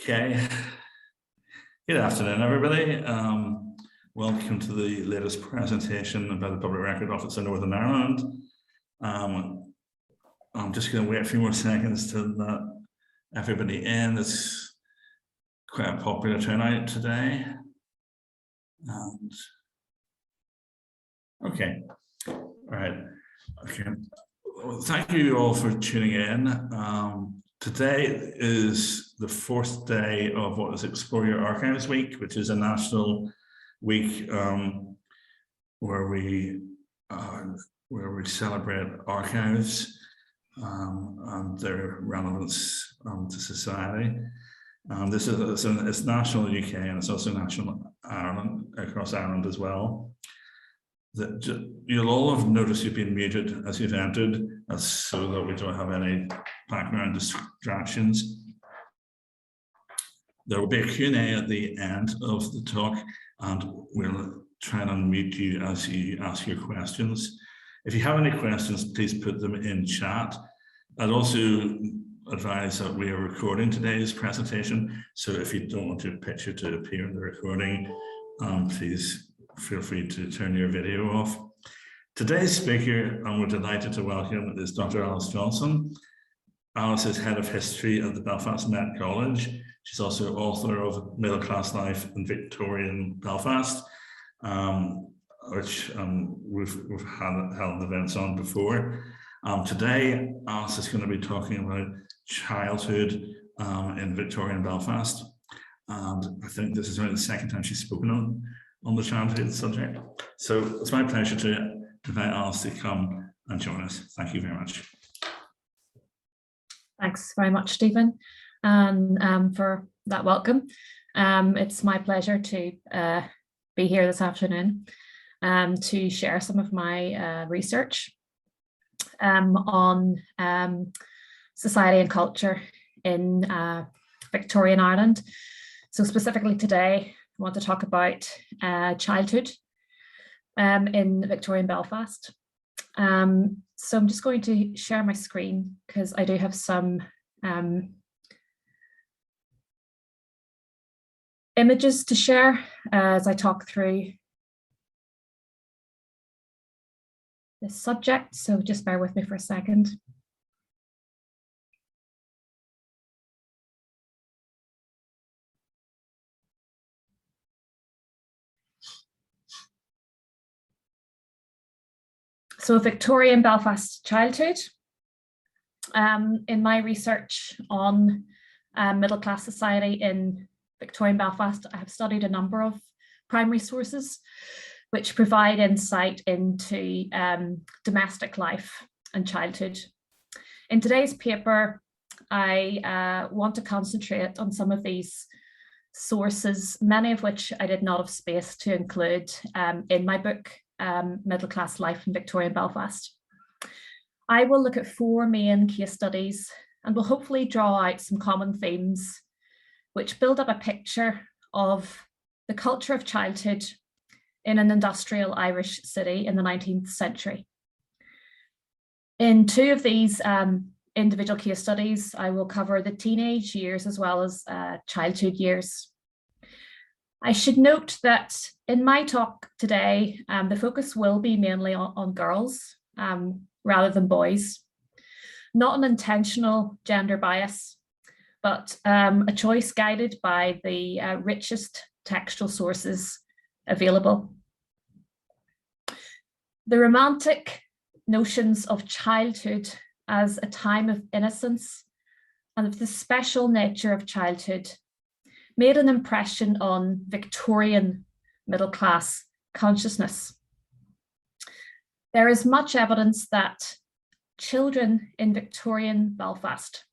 Okay. Good afternoon, everybody. Welcome to the latest presentation about the Public Record Office in Northern Ireland. I'm just going to wait a few more seconds to let everybody in. It's quite a popular turnout today. And okay, all right. Okay. Well, thank you all for tuning in. Today is the fourth day of what is Explore Your Archives Week, which is a national week where we celebrate archives and their relevance to society. This is it's national in the UK and it's also national Ireland, across Ireland as well. You'll all have noticed you've been muted as you've entered, so that we don't have any background distractions. There will be a Q&A at the end of the talk, and we'll try and unmute you as you ask your questions. If you have any questions, please put them in chat. I'd also advise that we are recording today's presentation, so if you don't want your picture to appear in the recording, please feel free to turn your video off. Today's speaker, and we're delighted to welcome, is Dr. Alice Johnson. Alice is Head of History at the Belfast Met College. She's also author of Middle Class Life in Victorian Belfast, which we've held events on before. Today, Alice is going to be talking about childhood in Victorian Belfast. And I think this is only the second time she's spoken on the childhood subject. So it's my pleasure to invite Alice to come and join us. Thank you very much. Thanks very much, Stephen, and for that welcome. It's my pleasure to be here this afternoon to share some of my research on society and culture in Victorian Ireland. So specifically today, I want to talk about childhood in Victorian Belfast. So I'm just going to share my screen because I do have some images to share as I talk through this subject. So just bear with me for a second. So Victorian Belfast childhood. In my research on middle class society in Victorian Belfast, I have studied a number of primary sources which provide insight into domestic life and childhood. In today's paper, I want to concentrate on some of these sources, many of which I did not have space to include in my book, Middle Class Life in Victorian Belfast. I will look at four main case studies and will hopefully draw out some common themes which build up a picture of the culture of childhood in an industrial Irish city in the 19th century. In two of these individual case studies, I will cover the teenage years as well as childhood years. I should note that in my talk today, the focus will be mainly on girls rather than boys. Not an intentional gender bias, but a choice guided by the richest textual sources available. The romantic notions of childhood as a time of innocence and of the special nature of childhood made an impression on Victorian middle class consciousness. There is much evidence that children in Victorian Belfast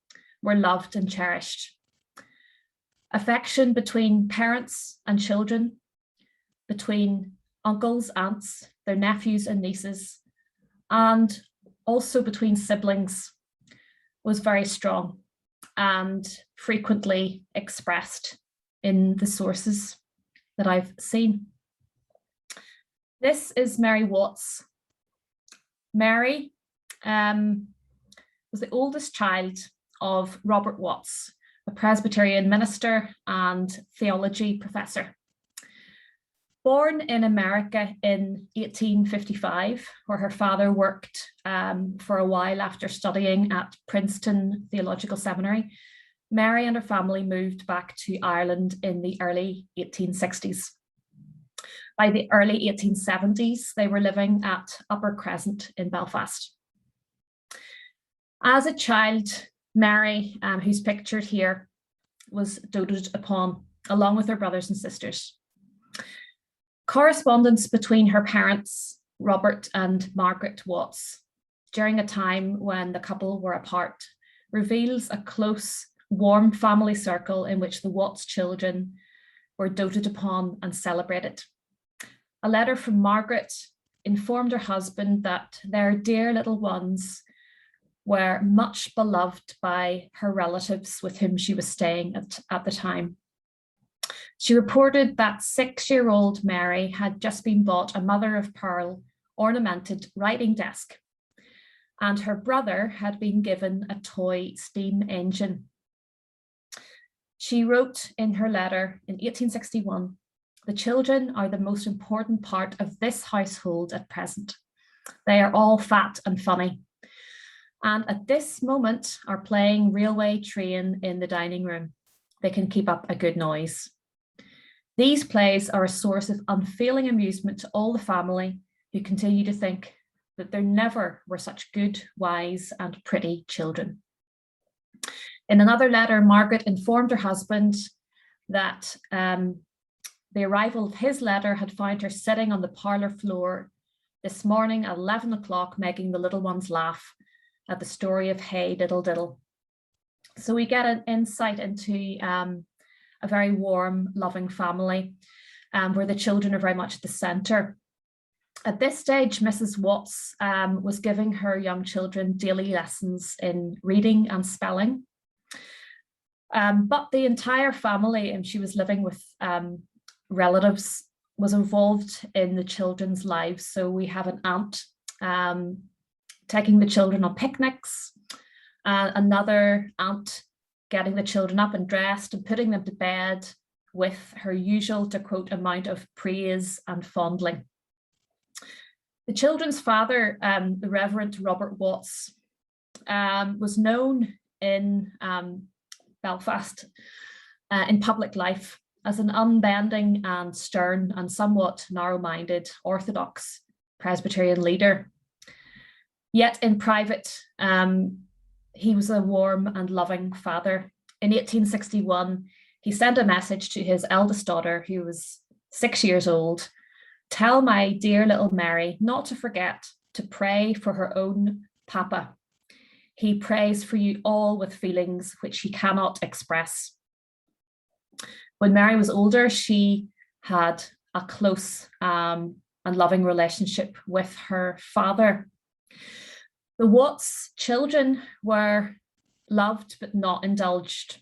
were loved and cherished. Affection between parents and children, between uncles, aunts, their nephews and nieces, and also between siblings was very strong and frequently expressed in the sources that I've seen. This is Mary Watts. Mary was the oldest child of Robert Watts, a Presbyterian minister and theology professor. Born in America in 1855, where her father worked for a while after studying at Princeton Theological Seminary, Mary and her family moved back to Ireland in the early 1860s. By the early 1870s, they were living at Upper Crescent in Belfast. As a child, Mary, who's pictured here, was doted upon, along with her brothers and sisters. Correspondence between her parents, Robert and Margaret Watts, during a time when the couple were apart, reveals a close, warm family circle in which the Watts children were doted upon and celebrated. A letter from Margaret informed her husband that their dear little ones were much beloved by her relatives with whom she was staying at the time. She reported that 6-year-old Mary had just been bought a mother of pearl ornamented writing desk, and her brother had been given a toy steam engine. She wrote in her letter in 1861, "The children are the most important part of this household at present. They are all fat and funny, and at this moment are playing railway train in the dining room. They can keep up a good noise. These plays are a source of unfailing amusement to all the family, who continue to think that there never were such good, wise, and pretty children." In another letter, Margaret informed her husband that the arrival of his letter had found her sitting on the parlour floor this morning at 11 o'clock, making the little ones laugh at the story of Hey Diddle Diddle. So we get an insight into a very warm, loving family where the children are very much at the centre. At this stage, Mrs. Watts was giving her young children daily lessons in reading and spelling. But the entire family, and she was living with relatives, was involved in the children's lives. So we have an aunt taking the children on picnics, another aunt getting the children up and dressed and putting them to bed with her usual, to quote, amount of praise and fondling. The children's father, the Reverend Robert Watts, was known in Belfast in public life as an unbending and stern and somewhat narrow-minded Orthodox Presbyterian leader. Yet in private, he was a warm and loving father. In 1861, he sent a message to his eldest daughter, who was 6 years old: "Tell my dear little Mary not to forget to pray for her own papa. He prays for you all with feelings which he cannot express." When Mary was older, she had a close and loving relationship with her father. The Watts children were loved but not indulged.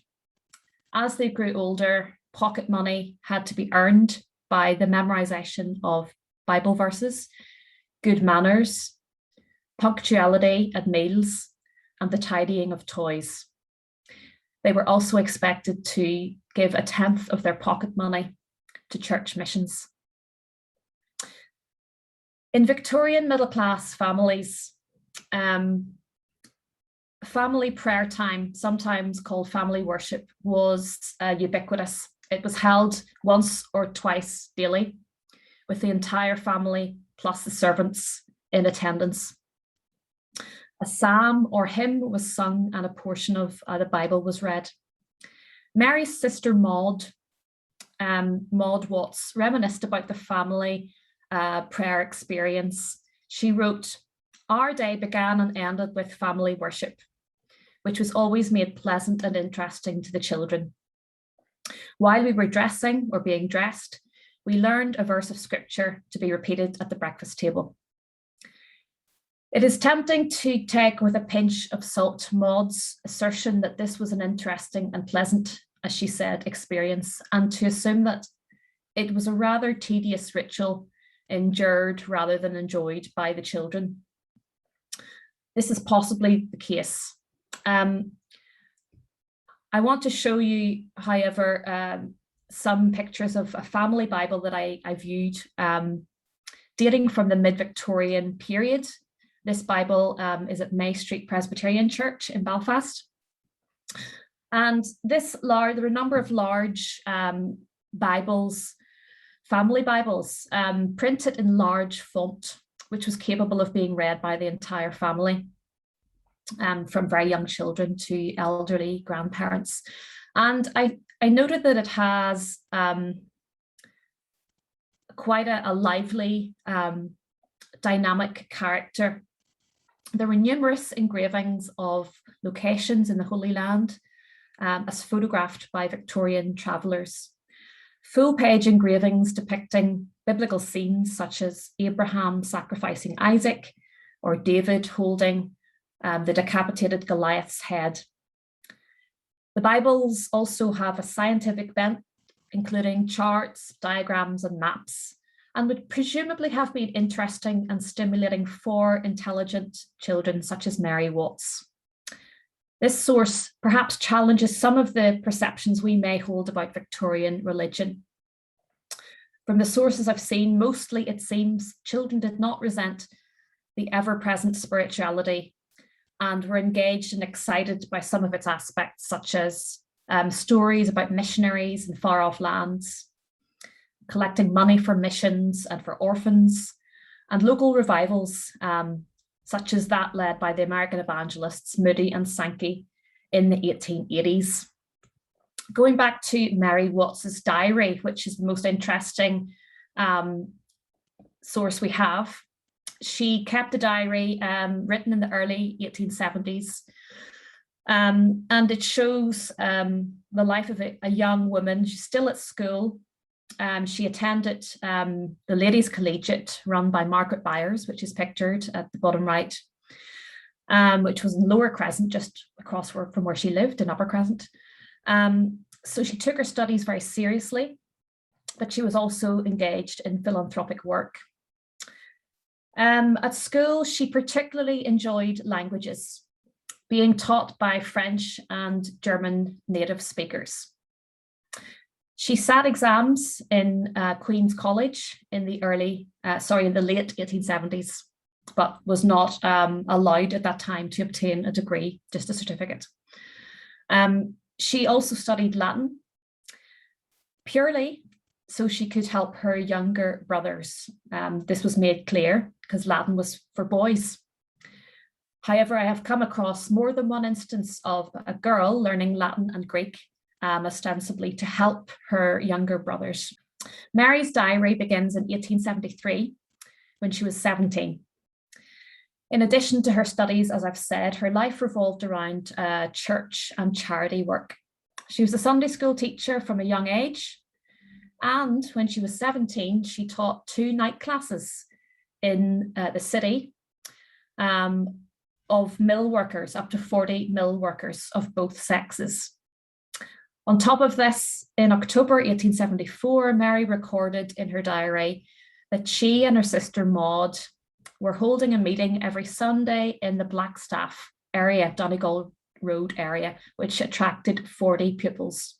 As they grew older, pocket money had to be earned by the memorization of Bible verses, good manners, punctuality at meals, and the tidying of toys. They were also expected to give 1/10 of their pocket money to church missions. In Victorian middle-class families, family prayer time, sometimes called family worship, was ubiquitous. It was held once or twice daily, with the entire family plus the servants in attendance. A psalm or hymn was sung and a portion of the Bible was read. Mary's sister Maud Watts, reminisced about the family prayer experience. She wrote, "Our day began and ended with family worship, which was always made pleasant and interesting to the children. While we were dressing or being dressed, we learned a verse of scripture to be repeated at the breakfast table." It is tempting to take with a pinch of salt Maud's assertion that this was an interesting and pleasant, as she said, experience, and to assume that it was a rather tedious ritual endured rather than enjoyed by the children. This is possibly the case. I want to show you, however, some pictures of a family Bible that I viewed dating from the mid-Victorian period. This Bible is at May Street Presbyterian Church in Belfast. And there are a number of large Bibles, family Bibles, printed in large font, which was capable of being read by the entire family, from very young children to elderly grandparents. And I noted that it has quite a lively, dynamic character. There were numerous engravings of locations in the Holy Land, as photographed by Victorian travellers. Full-page engravings depicting biblical scenes such as Abraham sacrificing Isaac or David holding the decapitated Goliath's head. The Bibles also have a scientific bent, including charts, diagrams, and maps, and would presumably have been interesting and stimulating for intelligent children such as Mary Watts. This source perhaps challenges some of the perceptions we may hold about Victorian religion. From the sources I've seen, mostly it seems children did not resent the ever-present spirituality and were engaged and excited by some of its aspects, such as stories about missionaries in far-off lands, collecting money for missions and for orphans, and local revivals, such as that led by the American evangelists Moody and Sankey in the 1880s. Going back to Mary Watts's diary, which is the most interesting source we have, she kept a diary written in the early 1870s, and it shows the life of a young woman. She's still at school. She attended the Ladies' Collegiate run by Margaret Byers, which is pictured at the bottom right, which was in Lower Crescent, just across from where she lived in Upper Crescent. So she took her studies very seriously, but she was also engaged in philanthropic work. At school, she particularly enjoyed languages, being taught by French and German native speakers. She sat exams in Queen's College in the late 1870s, but was not allowed at that time to obtain a degree, just a certificate. She also studied Latin purely so she could help her younger brothers. This was made clear because Latin was for boys. However, I have come across more than one instance of a girl learning Latin and Greek, ostensibly to help her younger brothers. Mary's diary begins in 1873 when she was 17. In addition to her studies, as I've said, her life revolved around church and charity work. She was a Sunday school teacher from a young age, and when she was 17, she taught 2 night classes in the city of mill workers, up to 40 mill workers of both sexes. On top of this, in October 1874, Mary recorded in her diary that she and her sister Maud were holding a meeting every Sunday in the Blackstaff area, Donegal Road area, which attracted 40 pupils.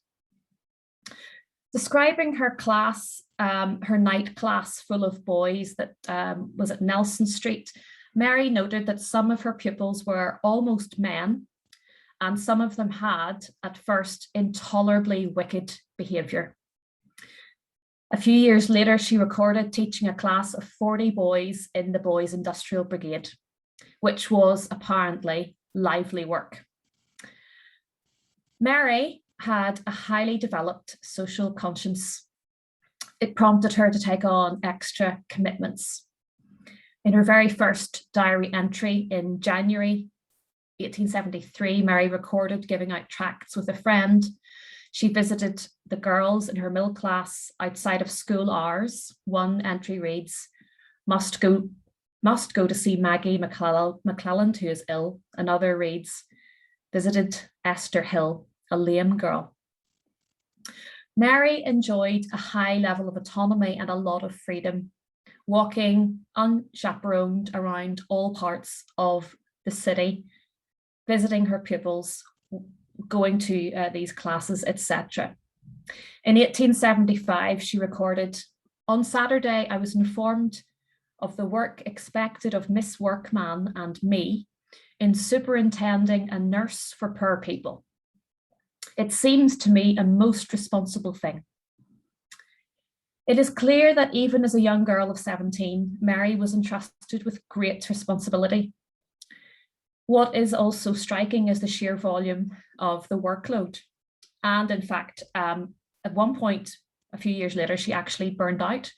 Describing her class, her night class full of boys that was at Nelson Street, Mary noted that some of her pupils were almost men, and some of them had, at first, intolerably wicked behaviour. A few years later, she recorded teaching a class of 40 boys in the Boys' Industrial Brigade, which was apparently lively work. Mary had a highly developed social conscience. It prompted her to take on extra commitments. In her very first diary entry in January 1873, Mary recorded giving out tracts with a friend. She visited the girls in her mill class outside of school hours. One entry reads, must go to see Maggie McClelland, who is ill. Another reads, visited Esther Hill, a lame girl. Mary enjoyed a high level of autonomy and a lot of freedom, walking unchaperoned around all parts of the city, visiting her pupils, going to these classes, etc. In 1875, she recorded, "On Saturday, I was informed of the work expected of Miss Workman and me in superintending a nurse for poor people. It seems to me a most responsible thing." It is clear that even as a young girl of 17, Mary was entrusted with great responsibility. What is also striking is the sheer volume of the workload. And in fact, at one point, a few years later, she actually burned out.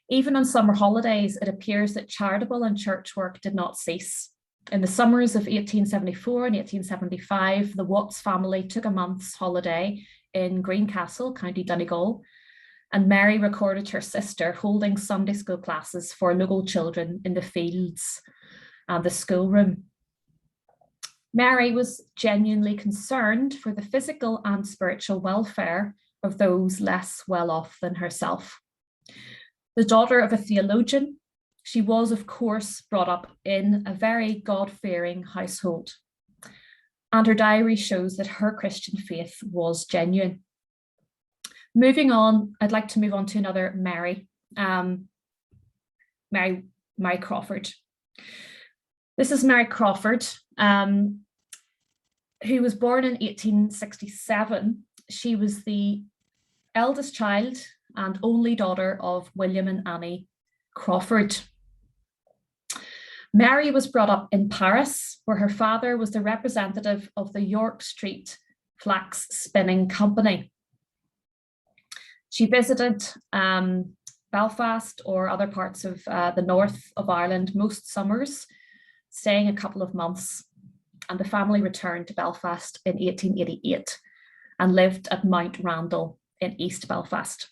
Even on summer holidays, it appears that charitable and church work did not cease. In the summers of 1874 and 1875, the Watts family took a month's holiday in Greencastle, County Donegal, and Mary recorded her sister holding Sunday school classes for local children in the fields and the schoolroom. Mary was genuinely concerned for the physical and spiritual welfare of those less well off than herself. The daughter of a theologian, she was, of course, brought up in a very God-fearing household. And her diary shows that her Christian faith was genuine. Moving on, I'd like to move on to another Mary, Mary Crawford. This is Mary Crawford, who was born in 1867. She was the eldest child and only daughter of William and Annie Crawford. Mary was brought up in Paris, where her father was the representative of the York Street Flax Spinning Company. She visited Belfast or other parts of the north of Ireland most summers, staying a couple of months, and the family returned to Belfast in 1888 and lived at Mount Randall in East Belfast.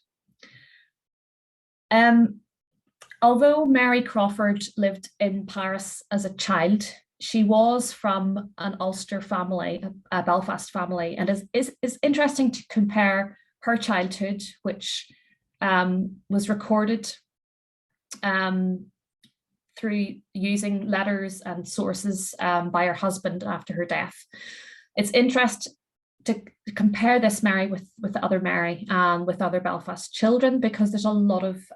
Although Mary Crawford lived in Paris as a child, she was from an Ulster family, a Belfast family, and is interesting to compare her childhood, which was recorded through using letters and sources by her husband after her death. It's interesting to compare this Mary with the other Mary and with other Belfast children, because there's a lot of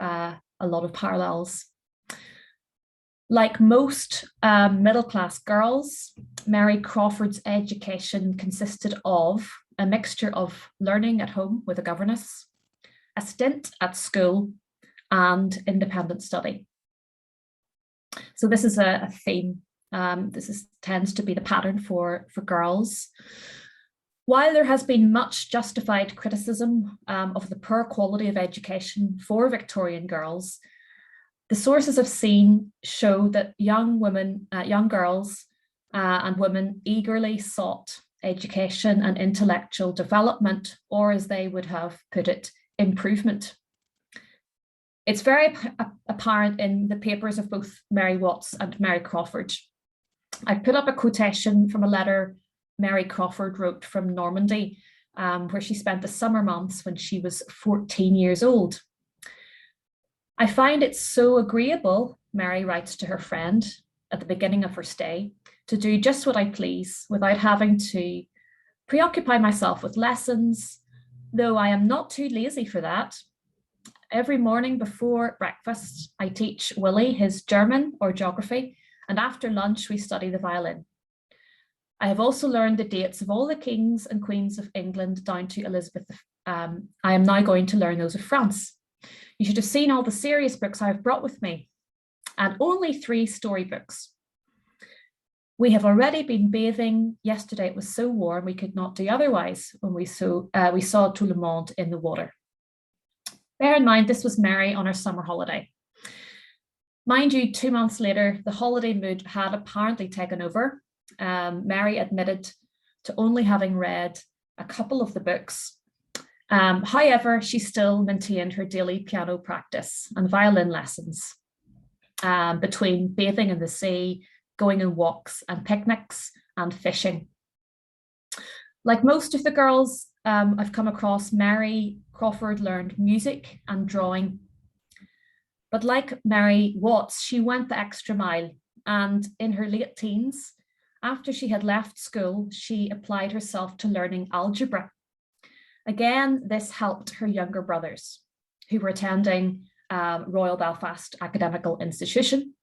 parallels. Like most middle-class girls, Mary Crawford's education consisted of a mixture of learning at home with a governess, a stint at school, and independent study. So this is a theme. Tends to be the pattern for girls. While there has been much justified criticism of the poor quality of education for Victorian girls, the sources I've seen show that young girls and women eagerly sought education and intellectual development, or as they would have put it, improvement. It's very apparent in the papers of both Mary Watts and Mary Crawford. I've put up a quotation from a letter Mary Crawford wrote from Normandy, where she spent the summer months when she was 14 years old. "I find it so agreeable," Mary writes to her friend at the beginning of her stay, "to do just what I please without having to preoccupy myself with lessons, though I am not too lazy for that. Every morning before breakfast, I teach Willie his German or geography, and after lunch we study the violin. I have also learned the dates of all the kings and queens of England down to Elizabeth. I am now going to learn those of France. You should have seen all the serious books I have brought with me, and only 3 storybooks. We have already been bathing. Yesterday it was so warm we could not do otherwise when we saw tout le monde in the water." Bear in mind, this was Mary on her summer holiday. Mind you, 2 months later, the holiday mood had apparently taken over. Mary admitted to only having read a couple of the books. However, she still maintained her daily piano practice and violin lessons between bathing in the sea, going on walks and picnics, and fishing. Like most of the girls I've come across, Mary Crawford learned music and drawing. But like Mary Watts, she went the extra mile, and in her late teens, after she had left school, she applied herself to learning algebra. Again, this helped her younger brothers who were attending Royal Belfast Academical Institution,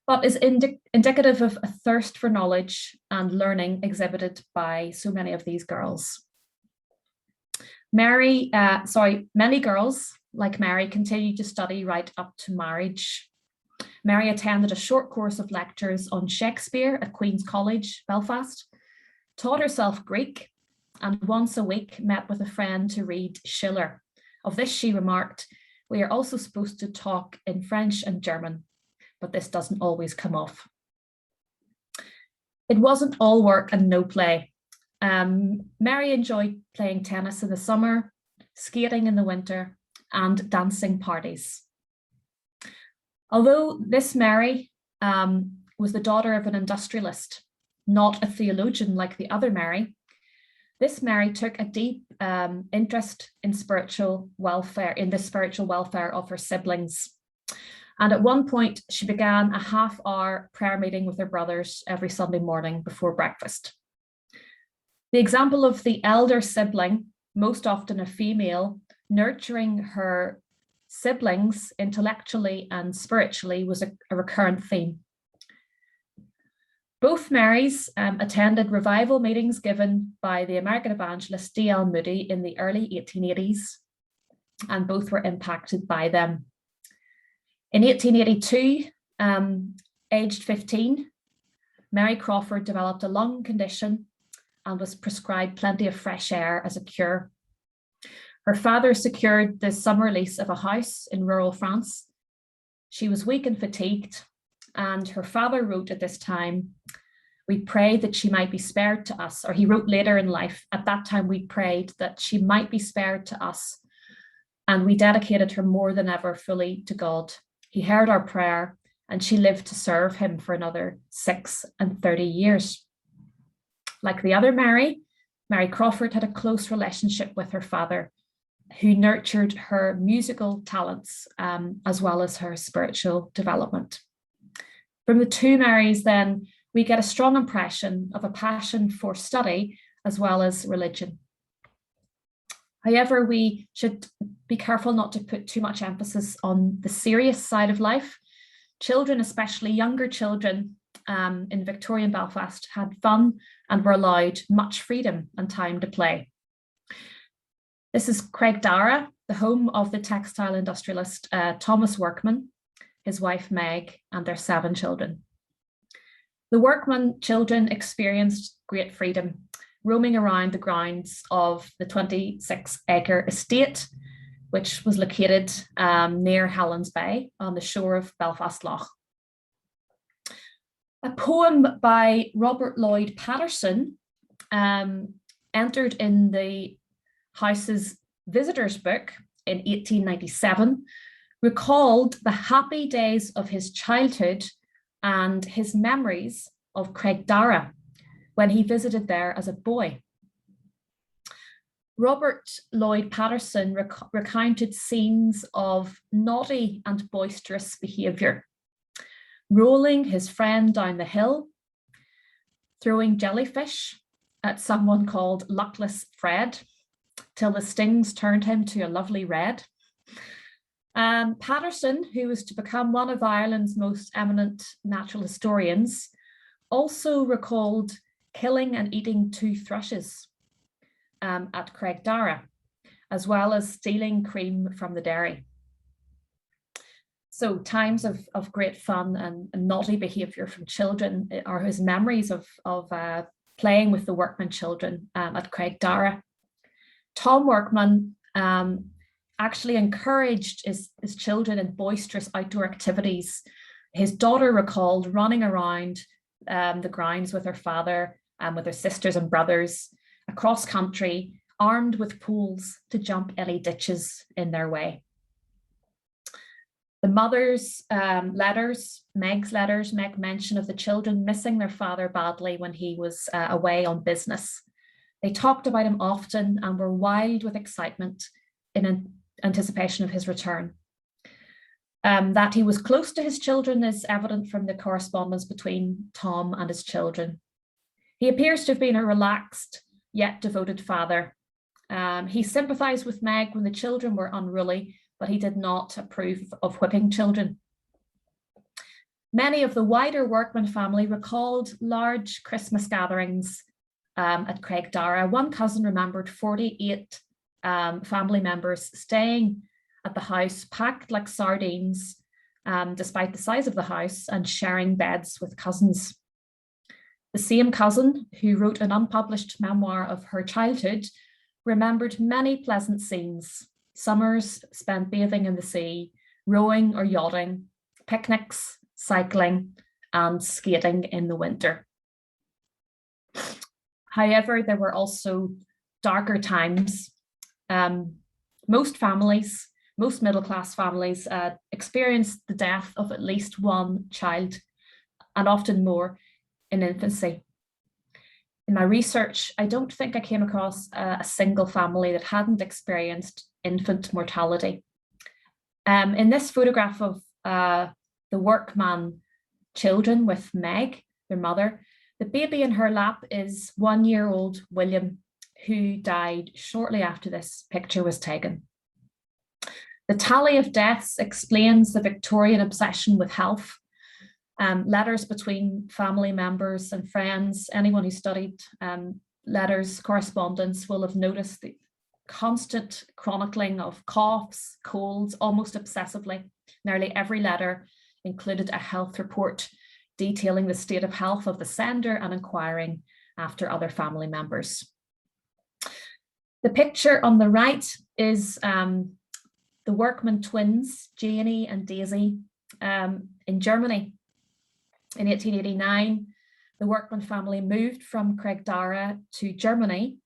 but is indicative of a thirst for knowledge and learning exhibited by so many of these girls. Many girls like Mary continued to study right up to marriage. Mary attended a short course of lectures on Shakespeare at Queen's College, Belfast, taught herself Greek, and once a week met with a friend to read Schiller. Of this she remarked, "We are also supposed to talk in French and German, but this doesn't always come off." It wasn't all work and no play. Mary enjoyed playing tennis in the summer, skating in the winter, and dancing parties. Although this Mary was the daughter of an industrialist, not a theologian like the other Mary, this Mary took a deep interest in the spiritual welfare of her siblings. And at one point, she began a half-hour prayer meeting with her brothers every Sunday morning before breakfast. The example of the elder sibling, most often a female, nurturing her siblings intellectually and spiritually was a recurrent theme. Both Marys attended revival meetings given by the American evangelist D.L. Moody in the early 1880s, and both were impacted by them. In 1882, aged 15, Mary Crawford developed a lung condition and was prescribed plenty of fresh air as a cure. Her father secured the summer lease of a house in rural France. She was weak and fatigued, and her father wrote at this time, "We prayed that she might be spared to us," or he wrote later in life, "At that time we prayed that she might be spared to us, and we dedicated her more than ever fully to God. He heard our prayer, and she lived to serve him for another 36 years." Like the other Mary, Mary Crawford had a close relationship with her father, who nurtured her musical talents as well as her spiritual development. From the two Marys, then, we get a strong impression of a passion for study as well as religion. However, we should be careful not to put too much emphasis on the serious side of life. Children, especially younger children in Victorian Belfast, had fun and were allowed much freedom and time to play. This is Craigdara, the home of the textile industrialist Thomas Workman, his wife Meg, and their 7 children. The Workman children experienced great freedom, roaming around the grounds of the 26-acre estate, which was located near Helens Bay on the shore of Belfast Lough. A poem by Robert Lloyd Patterson entered in the House's visitors book in 1897, recalled the happy days of his childhood and his memories of Craigdara when he visited there as a boy. Robert Lloyd Patterson recounted scenes of naughty and boisterous behaviour, rolling his friend down the hill, throwing jellyfish at someone called Luckless Fred, till the stings turned him to a lovely red. Patterson, who was to become one of Ireland's most eminent natural historians, also recalled killing and eating 2 thrushes at Craigdara, as well as stealing cream from the dairy. So times of great fun and naughty behaviour from children are his memories of playing with the Workman children at Craigdara. Tom Workman actually encouraged his children in boisterous outdoor activities. His daughter recalled running around the grounds with her father and with her sisters and brothers across country, armed with poles to jump any ditches in their way. The mother's letters, Meg's letters, make mention of the children missing their father badly when he was away on business. They talked about him often and were wild with excitement in anticipation of his return. That he was close to his children is evident from the correspondence between Tom and his children. He appears to have been a relaxed yet devoted father. He sympathised with Meg when the children were unruly, but he did not approve of whipping children. Many of the wider Workman family recalled large Christmas gatherings at Craigdara. One cousin remembered 48 family members staying at the house, packed like sardines, despite the size of the house, and sharing beds with cousins. The same cousin, who wrote an unpublished memoir of her childhood, remembered many pleasant scenes: summers spent bathing in the sea, rowing or yachting, picnics, cycling, and skating in the winter. However, there were also darker times. Most middle-class families experienced the death of at least one child, and often more, in infancy. In my research, I don't think I came across a single family that hadn't experienced infant mortality. In this photograph of the Workman children with Meg, their mother, the baby in her lap is 1-year-old William, who died shortly after this picture was taken. The tally of deaths explains the Victorian obsession with health. Letters between family members and friends, anyone who studied letters, correspondence, will have noticed the constant chronicling of coughs, colds, almost obsessively. Nearly every letter included a health report detailing the state of health of the sender and inquiring after other family members. The picture on the right is the Workman twins, Janie and Daisy, in Germany. In 1889, the Workman family moved from Craigdara to Germany,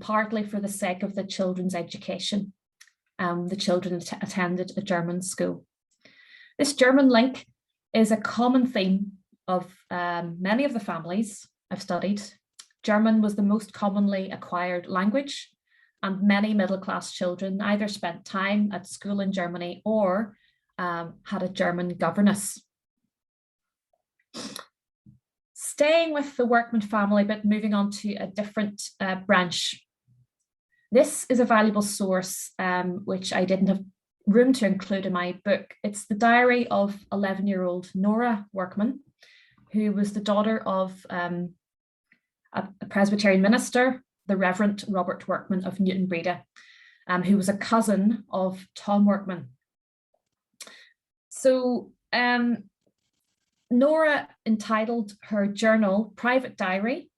partly for the sake of the children's education. The children attended a German school. This German link is a common theme of many of the families I've studied. German was the most commonly acquired language, and many middle-class children either spent time at school in Germany or had a German governess. Staying with the Workman family, but moving on to a different branch. This is a valuable source, which I didn't have room to include in my book. It's the diary of 11-year-old Nora Workman, who was the daughter of a Presbyterian minister, the Reverend Robert Workman of Newton Breda, who was a cousin of Tom Workman. So Nora entitled her journal Private Diary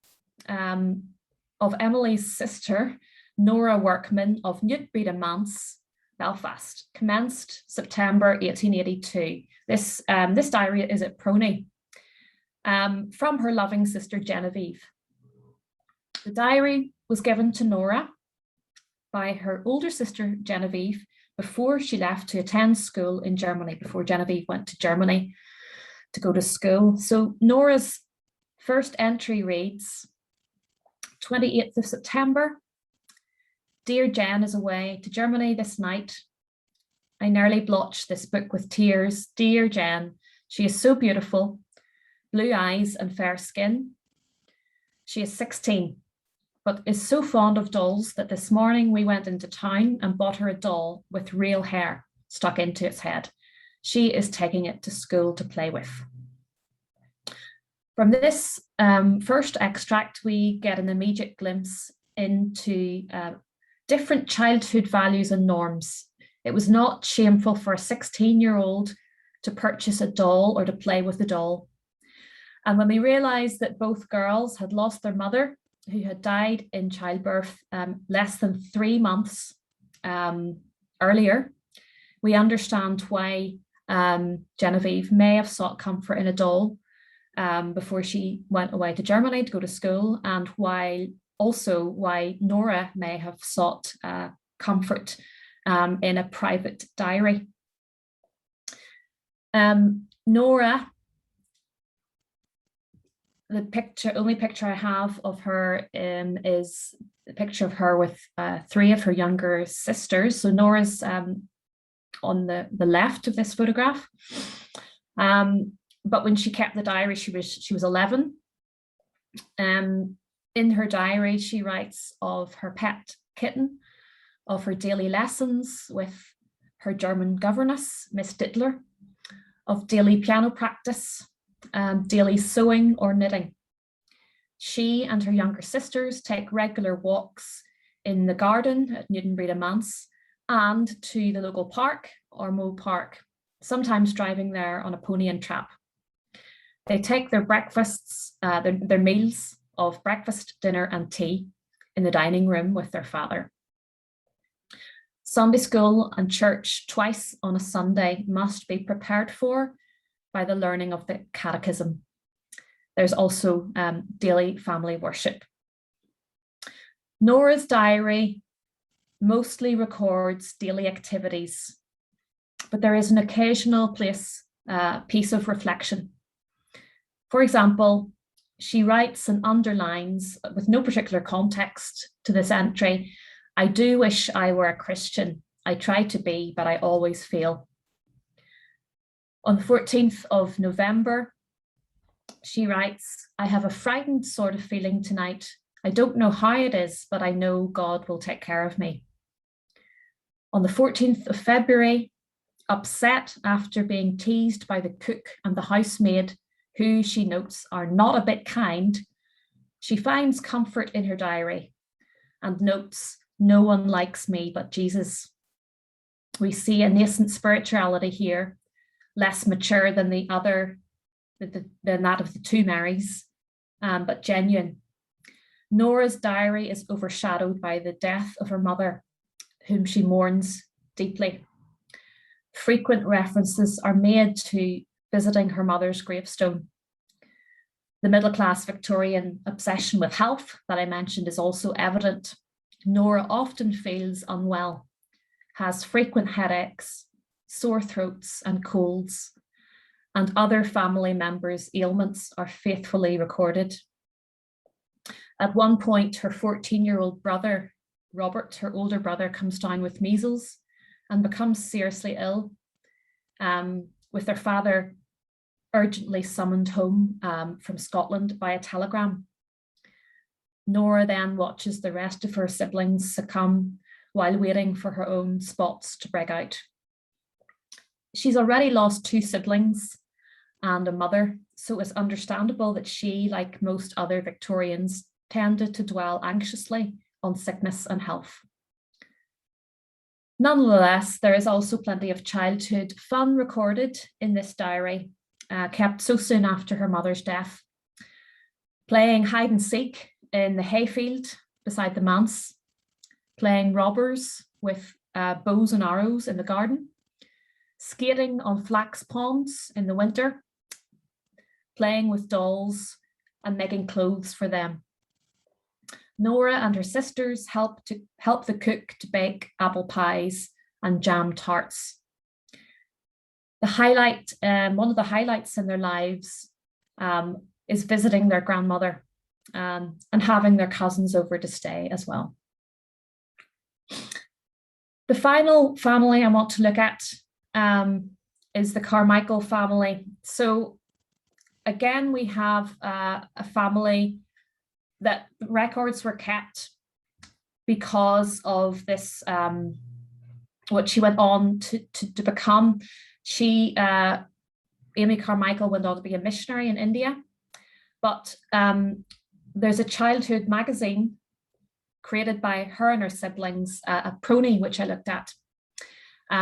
of Emily's sister, Nora Workman of Newton Breda Manse, Belfast, commenced September 1882. This diary is at PRONI from her loving sister Genevieve. The diary was given to Nora by her older sister Genevieve before she left to attend school in Germany, before Genevieve went to Germany to go to school. So Nora's first entry reads, 28th of September, dear Jen is away to Germany this night. I nearly blotched this book with tears. Dear Jen, she is so beautiful, blue eyes and fair skin. She is 16, but is so fond of dolls that this morning we went into town and bought her a doll with real hair stuck into its head. She is taking it to school to play with. From this first extract, we get an immediate glimpse into different childhood values and norms. It was not shameful for a 16-year-old to purchase a doll or to play with a doll. And when we realized that both girls had lost their mother, who had died in childbirth less than 3 months earlier, we understand why Genevieve may have sought comfort in a doll before she went away to Germany to go to school, and why Nora may have sought comfort in a private diary. Nora, the only picture I have of her is a picture of her with 3 of her younger sisters. So Nora's on the left of this photograph. But when she kept the diary, she was 11. In her diary, she writes of her pet kitten, of her daily lessons with her German governess, Miss Dittler, of daily piano practice, daily sewing or knitting. She and her younger sisters take regular walks in the garden at Newton Manse and to the local park, Ormeau Park, sometimes driving there on a pony and trap. They take their breakfasts, their meals of breakfast, dinner and tea in the dining room with their father. Sunday school and church twice on a Sunday must be prepared for by the learning of the catechism. There's also daily family worship. Nora's diary mostly records daily activities, but there is an occasional piece of reflection. For example, she writes and underlines, with no particular context to this entry, "I do wish I were a Christian. I try to be, but I always fail." On the 14th of November, she writes, "I have a frightened sort of feeling tonight. I don't know how it is, but I know God will take care of me." On the 14th of February, upset after being teased by the cook and the housemaid, who she notes are not a bit kind, she finds comfort in her diary and notes, "No one likes me but Jesus." We see a nascent spirituality here, less mature than that of the two Marys, but genuine. Nora's diary is overshadowed by the death of her mother, whom she mourns deeply. Frequent references are made to visiting her mother's gravestone. The middle-class Victorian obsession with health that I mentioned is also evident. Nora often feels unwell, has frequent headaches, sore throats and colds, and other family members' ailments are faithfully recorded. At one point, her 14-year-old brother, Robert, her older brother, comes down with measles and becomes seriously ill, with their father urgently summoned home from Scotland by a telegram. Nora then watches the rest of her siblings succumb while waiting for her own spots to break out. She's already lost 2 siblings and a mother, so it's understandable that she, like most other Victorians, tended to dwell anxiously on sickness and health. Nonetheless, there is also plenty of childhood fun recorded in this diary, kept so soon after her mother's death. Playing hide and seek in the hayfield beside the manse, playing robbers with bows and arrows in the garden, skating on flax ponds in the winter, playing with dolls and making clothes for them. Nora and her sisters help the cook to bake apple pies and jam tarts. One of the highlights in their lives is visiting their grandmother and having their cousins over to stay as well. The final family I want to look at is the Carmichael family. So again, we have a family that records were kept because of this, what she went on to become. Amy Carmichael went on to be a missionary in India, but there's a childhood magazine created by her and her siblings, a PRONI, which I looked at,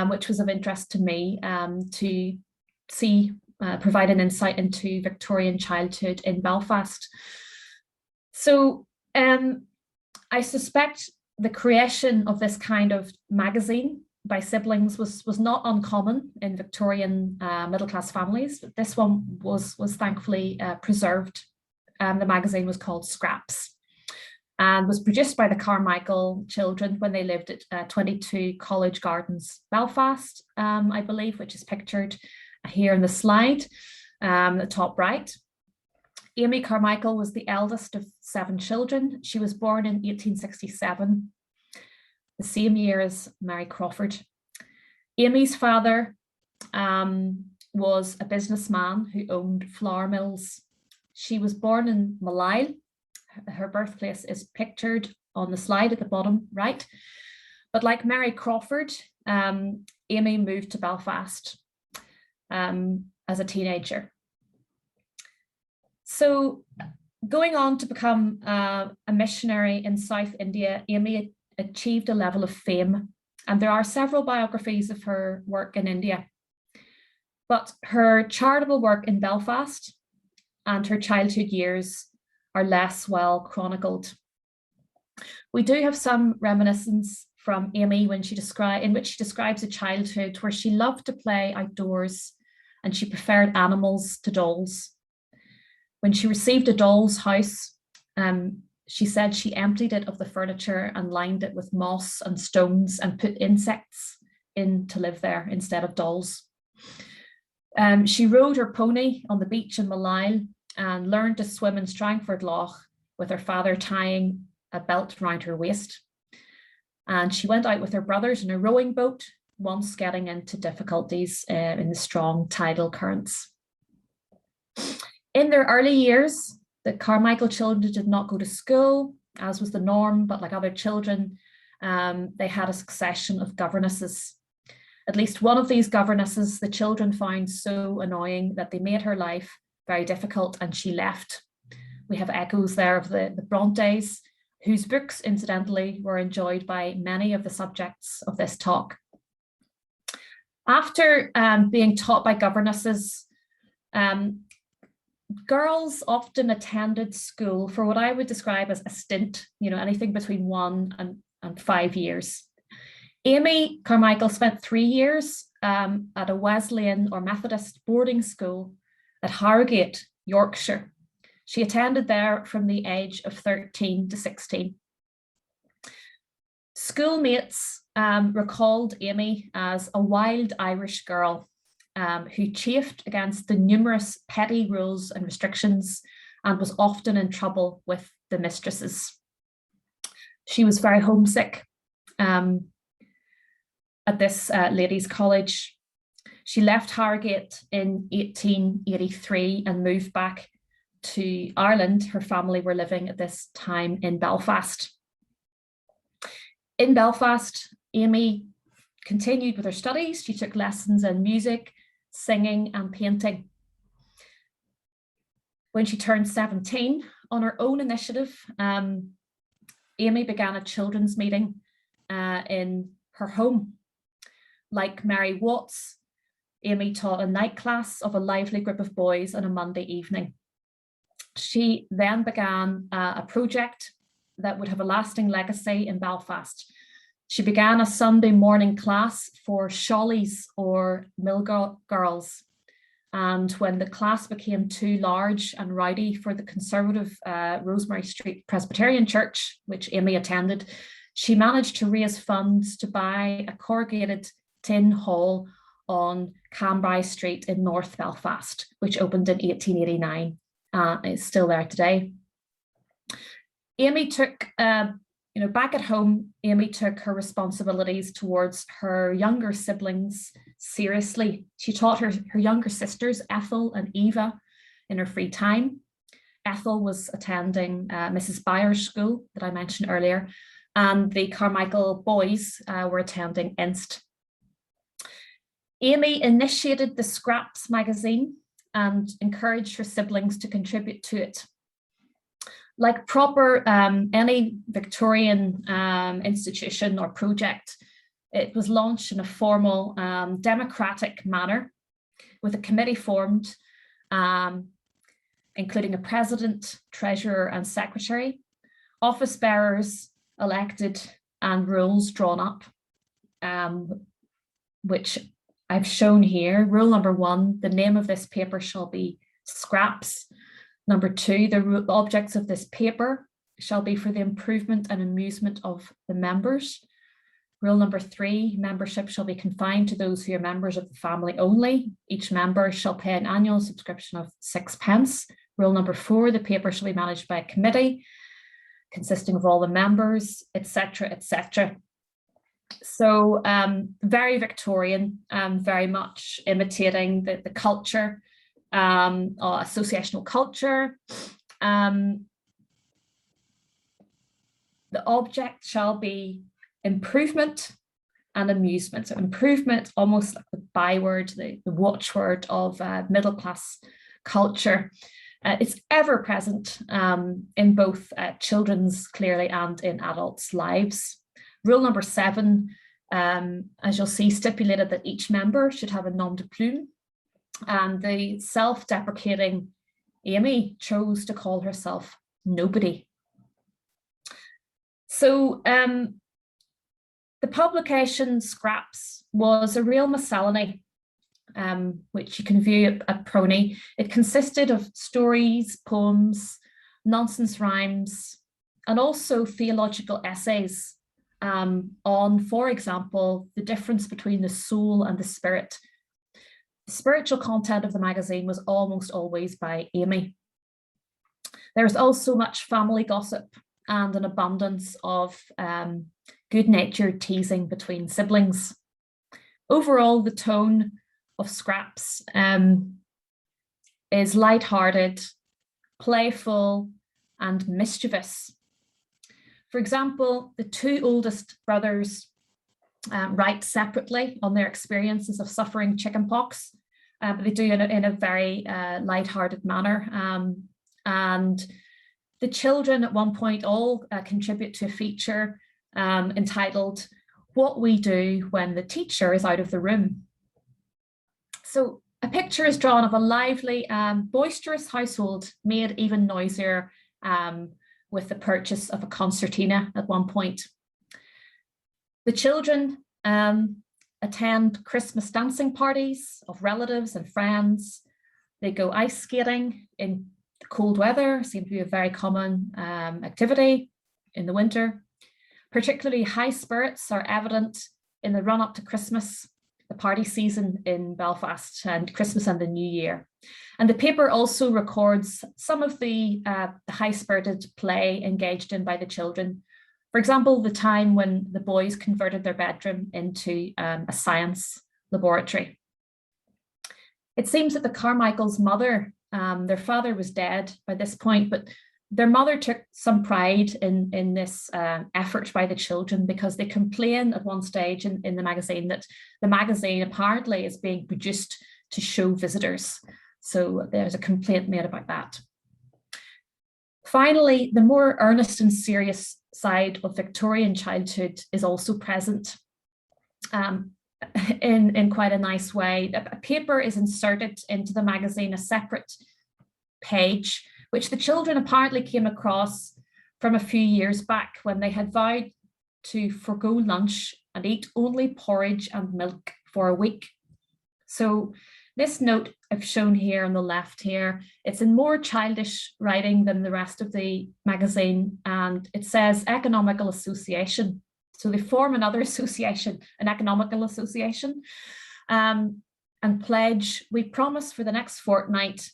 which was of interest to me to see, provide an insight into Victorian childhood in Belfast. So I suspect the creation of this kind of magazine by siblings was not uncommon in Victorian middle-class families, but this one was thankfully preserved. The magazine was called Scraps and was produced by the Carmichael children when they lived at 22 College Gardens, Belfast, I believe, which is pictured here in the slide, the top right. Amy Carmichael was the eldest of 7 children. She was born in 1867, the same year as Mary Crawford. Amy's father was a businessman who owned flour mills. She was born in Malyle. Her birthplace is pictured on the slide at the bottom right. But like Mary Crawford, Amy moved to Belfast as a teenager. So going on to become a missionary in South India, Amy achieved a level of fame, and there are several biographies of her work in India. But her charitable work in Belfast and her childhood years are less well chronicled. We do have some reminiscence from Amy in which she describes a childhood where she loved to play outdoors and she preferred animals to dolls. When she received a doll's house, she said she emptied it of the furniture and lined it with moss and stones and put insects in to live there instead of dolls. She rode her pony on the beach in Malyle and learned to swim in Strangford Lough with her father tying a belt around her waist. And she went out with her brothers in a rowing boat, once getting into difficulties in the strong tidal currents. In their early years, the Carmichael children did not go to school, as was the norm, but like other children, they had a succession of governesses. At least one of these governesses the children found so annoying that they made her life very difficult and she left. We have echoes there of the Brontes, whose books, incidentally, were enjoyed by many of the subjects of this talk. After being taught by governesses, girls often attended school for what I would describe as a stint, anything between 1 and 5 years. Amy Carmichael spent 3 years at a Wesleyan or Methodist boarding school at Harrogate, Yorkshire. She attended there from the age of 13 to 16. Schoolmates recalled Amy as a wild Irish girl who chafed against the numerous petty rules and restrictions and was often in trouble with the mistresses. She was very homesick at this ladies' college. She left Harrogate in 1883 and moved back to Ireland. Her family were living at this time in Belfast. In Belfast, Amy continued with her studies. She took lessons in music, singing, and painting. When she turned 17, on her own initiative, Amy began a children's meeting in her home. Like Mary Watts, Amy taught a night class of a lively group of boys on a Monday evening. She then began a project that would have a lasting legacy in Belfast. She began a Sunday morning class for shollies or mill girls. And when the class became too large and rowdy for the conservative Rosemary Street Presbyterian Church, which Amy attended, she managed to raise funds to buy a corrugated tin hall on Cambrai Street in North Belfast, which opened in 1889. It's still there today. Amy took, back at home, Amy took her responsibilities towards her younger siblings seriously. She taught her younger sisters, Ethel and Eva, in her free time. Ethel was attending Mrs. Byer's school that I mentioned earlier, and the Carmichael boys were attending Inst. Amy initiated the Scraps magazine and encouraged her siblings to contribute to it. Like proper any Victorian institution or project, it was launched in a formal democratic manner with a committee formed, including a president, treasurer and secretary, office bearers elected and rules drawn up, which I've shown here. Rule number 1, the name of this paper shall be Scraps. Number 2, the objects of this paper shall be for the improvement and amusement of the members. Rule number 3, membership shall be confined to those who are members of the family only. Each member shall pay an annual subscription of 6p. Rule number 4, the paper shall be managed by a committee consisting of all the members, etc., etc. So very Victorian, very much imitating the culture, associational culture. The object shall be improvement and amusement. So improvement, almost like the byword, the watchword of middle class culture. It's ever present in both children's, clearly, and in adults' lives. Rule number 7, as you'll see, stipulated that each member should have a nom de plume, and the self-deprecating Amy chose to call herself Nobody. So the publication Scraps was a real miscellany, which you can view at PRONI. It consisted of stories, poems, nonsense rhymes, and also theological essays on, for example, the difference between the soul and the spirit. The spiritual content of the magazine was almost always by Amy. There's also much family gossip and an abundance of good-natured teasing between siblings. Overall, the tone of Scraps is light-hearted, playful, and mischievous. For example, the 2 oldest brothers write separately on their experiences of suffering chickenpox, but they do in a very light-hearted manner. And the children at one point all contribute to a feature entitled "What We Do When the Teacher is Out of the Room." So a picture is drawn of a lively, boisterous household, made even noisier with the purchase of a concertina at one point. The children attend Christmas dancing parties of relatives and friends. They go ice skating in cold weather, seems to be a very common activity in the winter. Particularly high spirits are evident in the run up to Christmas, the party season in Belfast, and Christmas and the New Year. And the paper also records some of the high-spirited play engaged in by the children. For example, the time when the boys converted their bedroom into a science laboratory. It seems that the Carmichael's mother, their father was dead by this point, but their mother took some pride in this effort by the children, because they complain at one stage in the magazine that the magazine apparently is being produced to show visitors. So there's a complaint made about that. Finally, the more earnest and serious side of Victorian childhood is also present in quite a nice way. A paper is inserted into the magazine, a separate page, which the children apparently came across from a few years back when they had vowed to forgo lunch and eat only porridge and milk for a week. So this note I've shown here on the left here, it's in more childish writing than the rest of the magazine, and it says economical association. So they form another association, an economical association, and pledge, we promise for the next fortnight,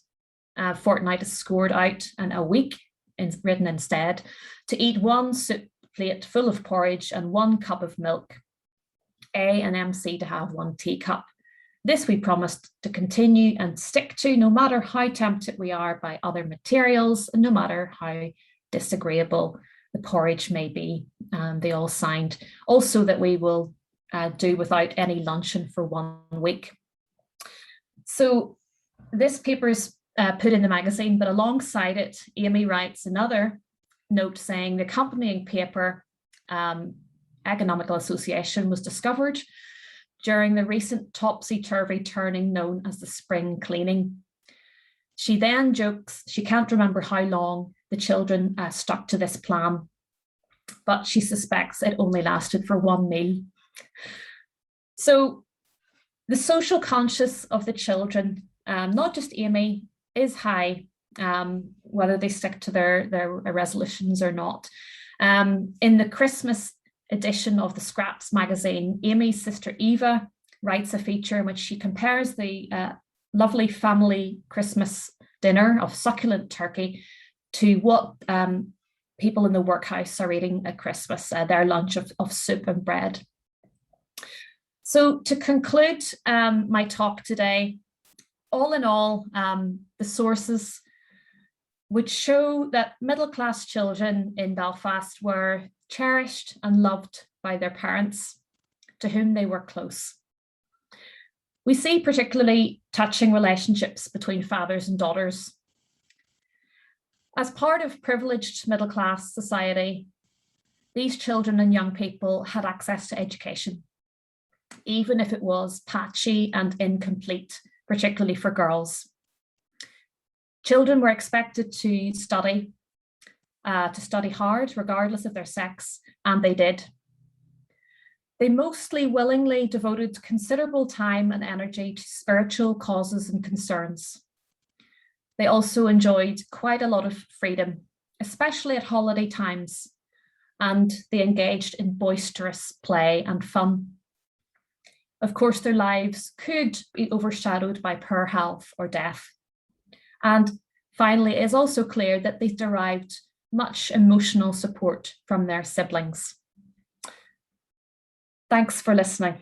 fortnight is scored out and a week is written instead, to eat 1 soup plate full of porridge and 1 cup of milk, A and MC to have 1 teacup. This we promised to continue and stick to, no matter how tempted we are by other materials and no matter how disagreeable the porridge may be. They all signed. Also that we will do without any luncheon for 1 week. So this paper's put in the magazine, but alongside it, Amy writes another note saying the accompanying paper, Economical Association, was discovered during the recent topsy-turvy turning known as the spring cleaning. She then jokes she can't remember how long the children stuck to this plan, but she suspects it only lasted for 1 meal. So the social conscience of the children, not just Amy, is high, whether they stick to their resolutions or not. In the Christmas edition of the Scraps magazine, Amy's sister Eva writes a feature in which she compares the lovely family Christmas dinner of succulent turkey to what people in the workhouse are eating at Christmas, their lunch of soup and bread. So to conclude my talk today, all in all, the sources would show that middle-class children in Belfast were cherished and loved by their parents, to whom they were close. We see particularly touching relationships between fathers and daughters. As part of privileged middle-class society, these children and young people had access to education, even if it was patchy and incomplete, particularly for girls. Children were expected to study hard, regardless of their sex, and they did. They mostly willingly devoted considerable time and energy to spiritual causes and concerns. They also enjoyed quite a lot of freedom, especially at holiday times, and they engaged in boisterous play and fun. Of course, their lives could be overshadowed by poor health or death. And finally, it is also clear that they derived much emotional support from their siblings. Thanks for listening.